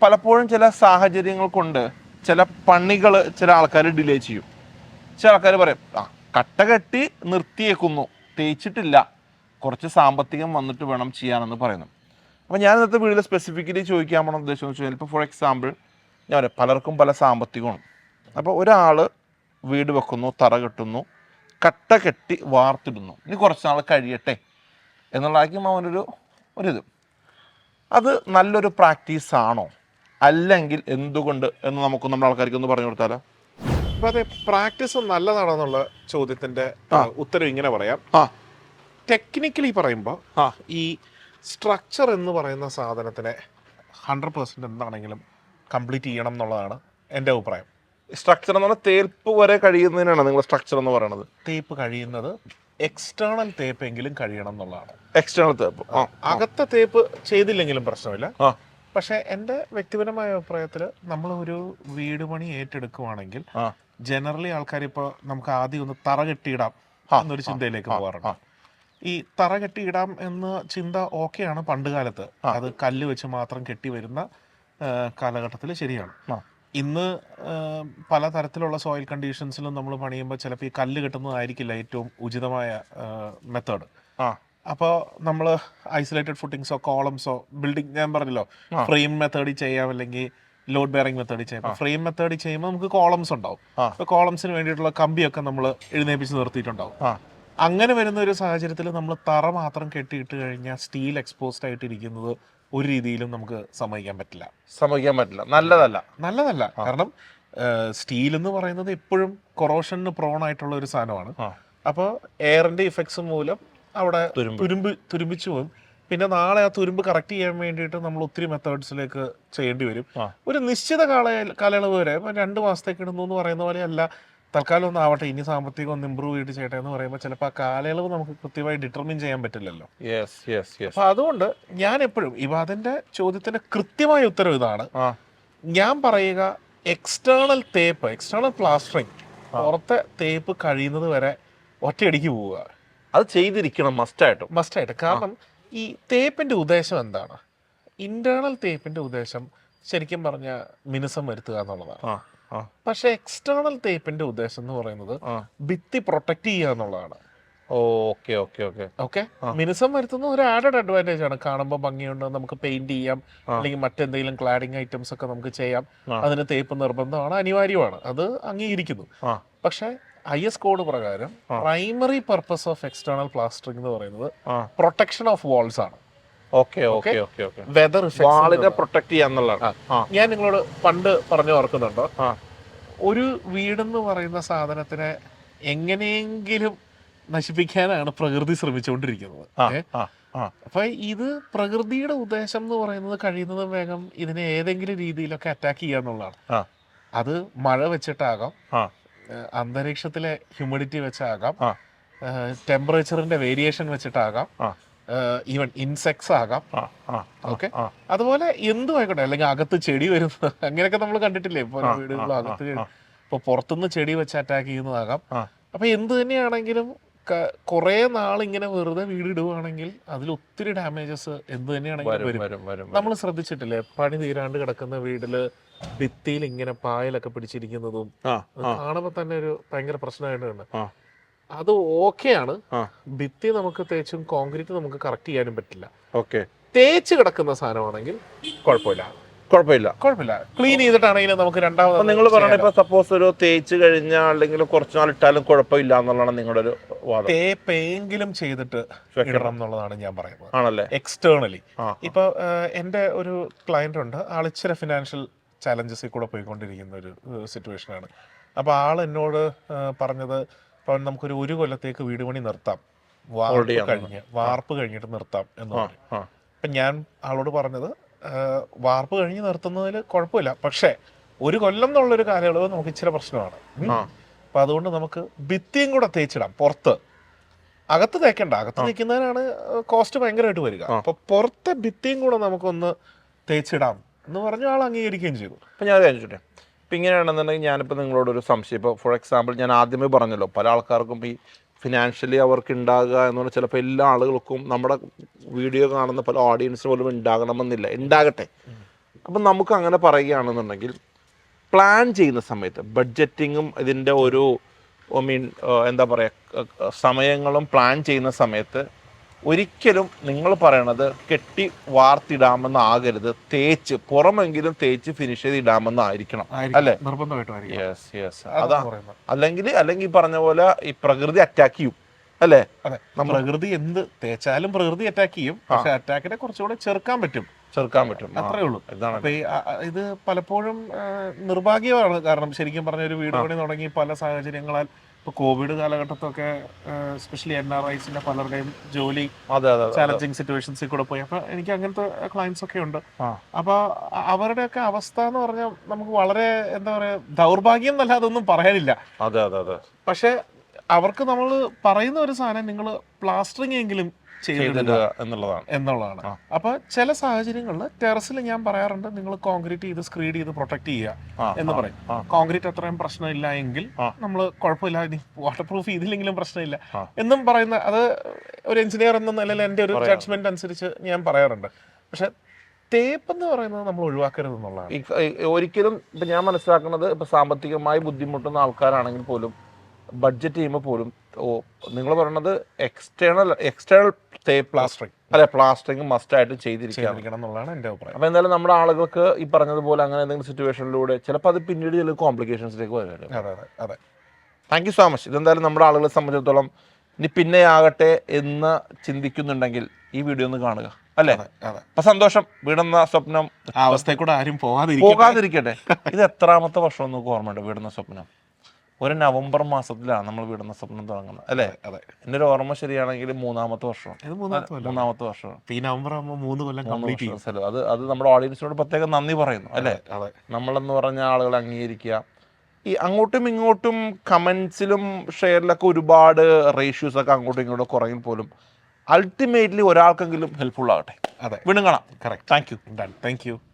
പലപ്പോഴും ചില സാഹചര്യങ്ങൾ കൊണ്ട് ചില പണികൾ ചില ആൾക്കാർ ഡിലേ ചെയ്യും. ചില ആൾക്കാർ പറയും കട്ട കെട്ടി നിർത്തിയേക്കുന്നു, തേച്ചിട്ടില്ല, കുറച്ച് സാമ്പത്തികം വന്നിട്ട് വേണം ചെയ്യാനെന്ന് പറയുന്നു. അപ്പോൾ ഞാൻ ഇന്നത്തെ വീഡിയോയിൽ സ്പെസിഫിക്കലി ചോദിക്കാൻ പോണ ഉദ്ദേശം എന്ന് വെച്ചാൽ, ഇപ്പോൾ ഫോർ എക്സാമ്പിൾ ഞാൻ പറയാം, പലർക്കും പല സാമ്പത്തികമാണ്. അപ്പോൾ ഒരാൾ വീട് വെക്കുന്നു, തറ കെട്ടുന്നു, കട്ട കെട്ടി വാർത്തിടുന്നു, ഇനി കുറച്ച് നാൾ കഴിയട്ടെ എന്നുള്ളതായിരിക്കും ഒരിത്. അത് നല്ലൊരു പ്രാക്ടീസാണോ, അല്ലെങ്കിൽ എന്തുകൊണ്ട് എന്ന് നമുക്ക് നമ്മുടെ ആൾക്കാർക്ക് ഒന്ന് പറഞ്ഞു കൊടുത്താലോ? അപ്പോൾ അതെ, പ്രാക്ടീസ് നല്ലതാണെന്നുള്ള ചോദ്യത്തിൻ്റെ ഉത്തരം ഇങ്ങനെ പറയാം. ടെക്നിക്കലി പറയുമ്പോൾ ഈ സ്ട്രക്ചർ എന്ന് പറയുന്ന സാധനത്തിനെ 100% എന്താണെങ്കിലും കംപ്ലീറ്റ് ചെയ്യണം എന്നുള്ളതാണ് എൻ്റെ അഭിപ്രായം. സ്ട്രക്ചർ എന്ന് പറഞ്ഞാൽ തേപ്പ് വരെ കഴിയുന്നതിനാണ് നിങ്ങൾ സ്ട്രക്ചർ എന്ന് പറയുന്നത്. തേപ്പ് കഴിയുന്നത് എക്സ്റ്റേണൽ തേപ്പെങ്കിലും കഴിയണം എന്നുള്ളതാണ്. എക്സ്റ്റേണൽ തേപ്പ്, അകത്തെ തേപ്പ് ചെയ്തില്ലെങ്കിലും പ്രശ്നമില്ല. പക്ഷെ എൻ്റെ വ്യക്തിപരമായ അഭിപ്രായത്തിൽ നമ്മൾ ഒരു വീട് പണി ഏറ്റെടുക്കുവാണെങ്കിൽ ജനറലി ആൾക്കാർ ഇപ്പോൾ നമുക്ക് ആദ്യം ഒന്ന് തറ കെട്ടിയിടാം എന്നൊരു ചിന്തയിലേക്ക് പോകാറുണ്ട്. ഈ തറ കെട്ടിയിടാം എന്ന ചിന്ത ഓക്കെയാണ് പണ്ട് കാലത്ത്, അത് കല്ല് വെച്ച് മാത്രം കെട്ടി വരുന്ന കാലഘട്ടത്തിൽ ശരിയാണ്. ഇന്ന് പലതരത്തിലുള്ള സോയിൽ കണ്ടീഷൻസിലും നമ്മൾ പണിയുമ്പോൾ ചിലപ്പോൾ ഈ കല്ല് കെട്ടുന്നതായിരിക്കില്ല ഏറ്റവും ഉചിതമായ മെത്തേഡ്. അപ്പോൾ നമ്മൾ ഐസൊലേറ്റഡ് ഫുട്ടിങ്സോ കോളംസോ ബിൽഡിംഗ്, ഞാൻ പറഞ്ഞല്ലോ ഫ്രെയിം മെത്തേഡിൽ ചെയ്യാം, അല്ലെങ്കിൽ ലോഡ് ബെയറിംഗ് മെത്തേഡിൽ ചെയ്യാം. ഫ്രെയിം മെത്തേഡിൽ ചെയ്യുമ്പോൾ നമുക്ക് കോളംസ് ഉണ്ടാവും. അപ്പോൾ കോളംസിന് വേണ്ടിയിട്ടുള്ള കമ്പിയൊക്കെ നമ്മൾ എഴുന്നേപ്പിച്ച് നിർത്തിയിട്ടുണ്ടാവും. അങ്ങനെ വരുന്ന ഒരു സാഹചര്യത്തിൽ നമ്മൾ തറ മാത്രം കെട്ടിയിട്ട് കഴിഞ്ഞാൽ സ്റ്റീൽ എക്സ്പോസ്ഡ് ആയിട്ടിരിക്കുന്നത് ഒരു രീതിയിലും നമുക്ക് സമ്മതിക്കാൻ പറ്റില്ല. നല്ലതല്ല. കാരണം സ്റ്റീൽ എന്ന് പറയുന്നത് എപ്പോഴും കൊറോഷന് പ്രോൺ ആയിട്ടുള്ള ഒരു സാധനമാണ്. അപ്പോൾ എയറിന്റെ ഇഫക്ട്സ് മൂലം അവിടെ തുരുമ്പിച്ചു പോകും. പിന്നെ നാളെ ആ തുരുമ്പ് കറക്റ്റ് ചെയ്യാൻ വേണ്ടിയിട്ട് നമ്മൾ ഒത്തിരി മെത്തേഡ്സിലേക്ക് ചെയ്യേണ്ടി വരും. ഒരു നിശ്ചിത കാലയളവ് വരെ, 2 മാസത്തേക്ക് ഇടുന്നു എന്ന് പറയുന്ന പോലെ അല്ല, തൽക്കാലം ഒന്ന് ആവട്ടെ, ഇനി സാമ്പത്തികം ഒന്ന് ഇമ്പ്രൂവ് ചെയ്തിട്ട് ചെയ്യട്ടെ എന്ന് പറയുമ്പോൾ ചിലപ്പോൾ ആ കാലയളവ് നമുക്ക് കൃത്യമായി ഡിറ്റർമിൻ ചെയ്യാൻ പറ്റില്ലല്ലോ. അപ്പൊ അതുകൊണ്ട് ഞാൻ എപ്പോഴും അതിന്റെ ചോദ്യത്തിന്റെ കൃത്യമായ ഉത്തരവ് ഇതാണ്. ഞാൻ പറയുക, എക്സ്റ്റേണൽ തേപ്പ്, എക്സ്റ്റേണൽ പ്ലാസ്റ്ററിങ്, പുറത്തെ തേപ്പ് കഴിയുന്നത് വരെ ഒറ്റയടിക്ക് പോവുക. അത് ചെയ്തിരിക്കണം മസ്റ്റായിട്ട്. കാരണം ഈ തേപ്പിന്റെ ഉദ്ദേശം എന്താണ്? ഇന്റേണൽ തേപ്പിന്റെ ഉദ്ദേശം ശരിക്കും പറഞ്ഞാൽ മിനുസം വരുത്തുക എന്നുള്ളതാണ്. പക്ഷെ എക്സ്റ്റേണൽ തേപ്പിന്റെ ഉദ്ദേശം എന്ന് പറയുന്നത് ഭിത്തി പ്രൊട്ടക്ട് ചെയ്യുക എന്നുള്ളതാണ്. ഓക്കെ. മിനുസം വരുത്തുന്ന ഒരു ആഡഡ് അഡ്വാൻറ്റേജ് ആണ്. കാണുമ്പോൾ ഭംഗിയുണ്ട്, നമുക്ക് പെയിന്റ് ചെയ്യാം, അല്ലെങ്കിൽ മറ്റെന്തെങ്കിലും ക്ലാഡിംഗ് ഐറ്റംസ് ഒക്കെ നമുക്ക് ചെയ്യാം. അതിന് തേപ്പ് നിർബന്ധമാണ്, അനിവാര്യമാണ്, അത് അംഗീകരിക്കുന്നു. പക്ഷെ IS കോഡ് പ്രകാരം primary purpose of external plastering എന്ന് പറയുന്നത് പ്രൊട്ടക്ഷൻ ഓഫ് വാൾസ് ആണ്. വെതർ പ്രൊട്ടക്ട് ചെയ്യാന്നുള്ളതാണ്. ഞാൻ നിങ്ങളോട് പണ്ട് പറഞ്ഞു ഓർക്കുന്നുണ്ടോ, ഒരു വീടെന്ന് പറയുന്ന സാധനത്തിനെ എങ്ങനെയെങ്കിലും നശിപ്പിക്കാനാണ് പ്രകൃതി ശ്രമിച്ചുകൊണ്ടിരിക്കുന്നത്. അപ്പൊ ഇത് പ്രകൃതിയുടെ ഉദ്ദേശം എന്ന് പറയുന്നത് കഴിയുന്നതും വേഗം ഇതിനെ ഏതെങ്കിലും രീതിയിലൊക്കെ അറ്റാക്ക് ചെയ്യാന്നുള്ളതാണ്. അത് മഴ വെച്ചിട്ടാകാം, അന്തരീക്ഷത്തിലെ ഹ്യൂമിഡിറ്റി വെച്ചാകാം, ടെമ്പറേച്ചറിന്റെ വേരിയേഷൻ വെച്ചിട്ടാകാം, ഈവൻ ഇൻസെക്ട്സ് ആകാം. ഓക്കെ, അതുപോലെ എന്തും ആയിക്കോട്ടെ, അല്ലെങ്കിൽ അകത്ത് ചെടി വരുന്നത്, അങ്ങനെയൊക്കെ നമ്മൾ കണ്ടിട്ടില്ലേ ഇപ്പോൾ വീടുകളിൽ അകത്ത്. ഇപ്പൊ പുറത്തുനിന്ന് ചെടി വെച്ച് അറ്റാക്ക് ചെയ്യുന്നതാകാം. അപ്പൊ എന്ത് തന്നെയാണെങ്കിലും കുറെ നാളിങ്ങനെ വെറുതെ വീടിടുവാണെങ്കിൽ അതിൽ ഒത്തിരി ഡാമേജസ് എന്ത് തന്നെയാണെങ്കിലും വരും. നമ്മൾ ശ്രദ്ധിച്ചിട്ടില്ലേ, പണി തീരാണ്ട് കിടക്കുന്ന വീട്ടില് ഭിത്തിയിൽ ഇങ്ങനെ പായലൊക്കെ പിടിച്ചിരിക്കുന്നതും കാണുമ്പോ തന്നെ ഒരു ഭയങ്കര പ്രശ്നമായിട്ടുണ്ട്. അത് ഓക്കെയാണ്, ഭിത്തി നമുക്ക് തേച്ചും കോൺക്രീറ്റ് നമുക്ക് കറക്റ്റ് ചെയ്യാനും പറ്റില്ല. തേച്ച് കിടക്കുന്ന സാധനമാണെങ്കിൽ കുഴപ്പമില്ല. ക്ലീൻ ചെയ്തിട്ടാണെങ്കിലും നമുക്ക് രണ്ടാമത്, നിങ്ങൾ പറയണ ഇപ്പൊ സപ്പോസ് ഒരു തേച്ച് കഴിഞ്ഞാൽ അല്ലെങ്കിൽ കുറച്ച് നാൾ ഇട്ടാലും കുഴപ്പമില്ല എന്നുള്ളതാണ് നിങ്ങളുടെ ഒരു വാദം. തേപ്പെങ്കിലും ചെയ്തിട്ട് ഇടണം എന്നുള്ളതാണ് ഞാൻ പറയുന്നത്. ആണല്ലേ? എക്സ്റ്റേണലി ഇപ്പൊ എന്റെ ഒരു ക്ലയന്റ് ഉണ്ട്, ആളിച്ചിരി ഫിനാൻഷ്യൽ ചാലഞ്ചസിൽ കൂടെ പോയിക്കൊണ്ടിരിക്കുന്ന ഒരു സിറ്റുവേഷനാണ്. അപ്പൊ ആൾ എന്നോട് പറഞ്ഞത്, ഇപ്പൊ നമുക്കൊരു 1 കൊല്ലത്തേക്ക് വീട് പണി നിർത്താം, വാർപ്പ് കഴിഞ്ഞിട്ട് നിർത്താം എന്ന് പറയും. അപ്പൊ ഞാൻ ആളോട് പറഞ്ഞത്, വാർപ്പ് കഴിഞ്ഞ് നിർത്തുന്നതിൽ കുഴപ്പമില്ല, പക്ഷെ 1 കൊല്ലം എന്നുള്ളൊരു കാലയളവ് നമുക്ക് ഇച്ചിരി പ്രശ്നമാണ്. അപ്പൊ അതുകൊണ്ട് നമുക്ക് ഭിത്തിയും കൂടെ തേച്ചിടാം, പുറത്ത്. അകത്ത് തേക്കണ്ട, അകത്ത് തേക്കുന്നതിനാണ് കോസ്റ്റ് ഭയങ്കരമായിട്ട് വരിക. അപ്പൊ പുറത്തെ ഭിത്തിയും കൂടെ നമുക്കൊന്ന് തേച്ചിടാം എന്ന് പറഞ്ഞ ആൾ അംഗീകരിക്കുകയും ചെയ്തു. അപ്പൊ ഞാൻ ചോദിച്ചോട്ടെ, ഇപ്പം ഇങ്ങനെയാണെന്നുണ്ടെങ്കിൽ ഞാനിപ്പോൾ നിങ്ങളോടൊരു സംശയം, ഇപ്പോൾ ഫോർ എക്സാമ്പിൾ ഞാൻ ആദ്യമേ പറഞ്ഞല്ലോ, പല ആൾക്കാർക്കും ഈ ഫിനാൻഷ്യലി അവർക്ക് ഉണ്ടാകുക എന്ന് പറഞ്ഞാൽ ചിലപ്പോൾ എല്ലാ ആളുകൾക്കും നമ്മുടെ വീഡിയോ കാണുന്ന പല ഓഡിയൻസ് പോലും ഉണ്ടാകണമെന്നില്ല. ഉണ്ടാകട്ടെ, അപ്പം നമുക്ക് അങ്ങനെ പറയുകയാണെന്നുണ്ടെങ്കിൽ പ്ലാൻ ചെയ്യുന്ന സമയത്ത് ബഡ്ജറ്റിങ്ങും ഇതിൻ്റെ ഒരു എന്താ പറയുക സമയങ്ങളും പ്ലാൻ ചെയ്യുന്ന സമയത്ത് ഒരിക്കലും നിങ്ങൾ പറയണത് കെട്ടി വാർത്തിടാമെന്നാകരുത്, തേച്ച് പുറമെങ്കിലും തേച്ച് ഫിനിഷ് ചെയ്ത് ഇടാമെന്നായിരിക്കണം അല്ലേ? നിർബന്ധമായിട്ടും. യെസ് യെസ്, അതാ. അല്ലെങ്കിൽ പറഞ്ഞ പോലെ ഈ പ്രകൃതി അറ്റാക്ക് ചെയ്യും അല്ലേ? അതെ, പ്രകൃതി എന്ത് തേച്ചാലും പ്രകൃതി അറ്റാക്ക് ചെയ്യും. പക്ഷെ അറ്റാക്കിനെ കുറച്ചുകൂടെ ചെറുക്കാൻ പറ്റും. അത്രേ ഉള്ളൂ. അപ്പൊ ഇത് പലപ്പോഴും നിർഭാഗ്യമാണ്. കാരണം ശരിക്കും പറഞ്ഞ ഒരു വീട് പണി തുടങ്ങി പല സാഹചര്യങ്ങളാൽ ഇപ്പൊ കോവിഡ് കാലഘട്ടത്തൊക്കെ എസ്പെഷ്യലി NRIസിന്റെ പലരുടെയും ജോലി ചാലഞ്ചിങ് സിറ്റുവേഷൻസിൽ കൂടെ പോയി. അപ്പൊ എനിക്ക് അങ്ങനത്തെ ക്ലയൻസ് ഒക്കെ ഉണ്ട്. അപ്പൊ അവരുടെയൊക്കെ അവസ്ഥ എന്ന് പറഞ്ഞാൽ നമുക്ക് വളരെ എന്താ പറയാ ദൗർഭാഗ്യം എന്നല്ല, അതൊന്നും പറയാനില്ല. പക്ഷെ അവർക്ക് നമ്മൾ പറയുന്ന ഒരു സാധനം നിങ്ങൾ പ്ലാസ്റ്ററിംഗ് എങ്കിലും ചെയ്തിടുക എന്നുള്ളതാണ്. അപ്പൊ ചില സാഹചര്യങ്ങളിൽ ടെറസിൽ ഞാൻ പറയാറുണ്ട്, നിങ്ങൾ കോൺക്രീറ്റ് ചെയ്ത് സ്ക്രീഡ് ചെയ്ത് പ്രൊട്ടക്ട് ചെയ്യുക എന്ന് പറയും. കോൺക്രീറ്റ് അത്രയും പ്രശ്നമില്ല എങ്കിൽ നമ്മൾ കുഴപ്പമില്ല, വാട്ടർ പ്രൂഫ് ചെയ്തില്ലെങ്കിലും പ്രശ്നമില്ല എന്നും പറയുന്ന, അത് ഒരു എഞ്ചിനീയർ എന്ന നിലയിൽ എൻ്റെ ഒരു ജഡ്ജ്മെന്റ് അനുസരിച്ച് ഞാൻ പറയാറുണ്ട്. പക്ഷെ തേപ്പ് എന്ന് പറയുന്നത് നമ്മൾ ഒഴിവാക്കരുത് എന്നുള്ളതാണ്. ഒരിക്കലും ഇപ്പൊ ഞാൻ മനസ്സിലാക്കുന്നത്, ഇപ്പൊ സാമ്പത്തികമായി ബുദ്ധിമുട്ടുന്ന ആൾക്കാരാണെങ്കിൽ പോലും ബഡ്ജറ്റ് ചെയ്യുമ്പോൾ പോലും നിങ്ങൾ പറയുന്നത് എക്സ്റ്റേണൽ പ്ലാസ്റ്ററിംഗ് അല്ലെ, പ്ലാസ്റ്ററിംഗ് മസ്റ്റ് ആയിട്ട് ചെയ്തിരിക്കണം എന്നുള്ളതാണ് എൻ്റെ അഭിപ്രായം. അപ്പൊ എന്തായാലും നമ്മുടെ ആളുകൾക്ക് ഈ പറഞ്ഞതുപോലെ അങ്ങനെ എന്തെങ്കിലും സിറ്റുവേഷനിലൂടെ ചിലപ്പോൾ അത് പിന്നീട് ചില കോംപ്ലിക്കേഷൻസിലേക്ക് വരും. അതെ. Thank you so much. ഇതെന്തായാലും നമ്മുടെ ആളുകളെ സംബന്ധിച്ചിടത്തോളം ഇനി പിന്നെ ആകട്ടെ എന്ന് ചിന്തിക്കുന്നുണ്ടെങ്കിൽ ഈ വീഡിയോ ഒന്ന് കാണുക അല്ലേ? അപ്പൊ സന്തോഷം. വീടെന്ന സ്വപ്നം ആ അവസ്ഥയിൽ കൂടെ ആരും പോകാതിരിക്കട്ടെ. ഇത് എത്രാമത്തെ വർഷം നമുക്ക് ഓർമ്മയുണ്ട് വീടെന്ന സ്വപ്നം? ഒരു നവംബർ മാസത്തിലാണ് നമ്മൾ വീടുന്ന സ്വപ്നം തുടങ്ങുന്നത് അല്ലേ? എൻ്റെ ഒരു ഓർമ്മ ശരിയാണെങ്കിൽ മൂന്നാമത്തെ വർഷം. ഈ നവംബർ ആകുമ്പോൾ 3 കൊല്ലം കംപ്ലീറ്റ് ചെയ്യും. അത് നമ്മുടെ ഓഡിയൻസിനോട് പ്രത്യേകം നന്ദി പറയുന്നു അല്ലേ? നമ്മളെന്ന് പറഞ്ഞ ആളുകളെ അംഗീകരിക്കുക. ഈ അങ്ങോട്ടും ഇങ്ങോട്ടും കമന്റ്സിലും ഷെയറിലൊക്കെ ഒരുപാട് റേഷ്യൂസ് ഒക്കെ അങ്ങോട്ടും ഇങ്ങോട്ടും കുറയും പോലും അൾട്ടിമേറ്റ്ലി ഒരാൾക്കെങ്കിലും ഹെൽപ്ഫുൾ ആകട്ടെ. വീണ്ടും കാണാം. Thank you.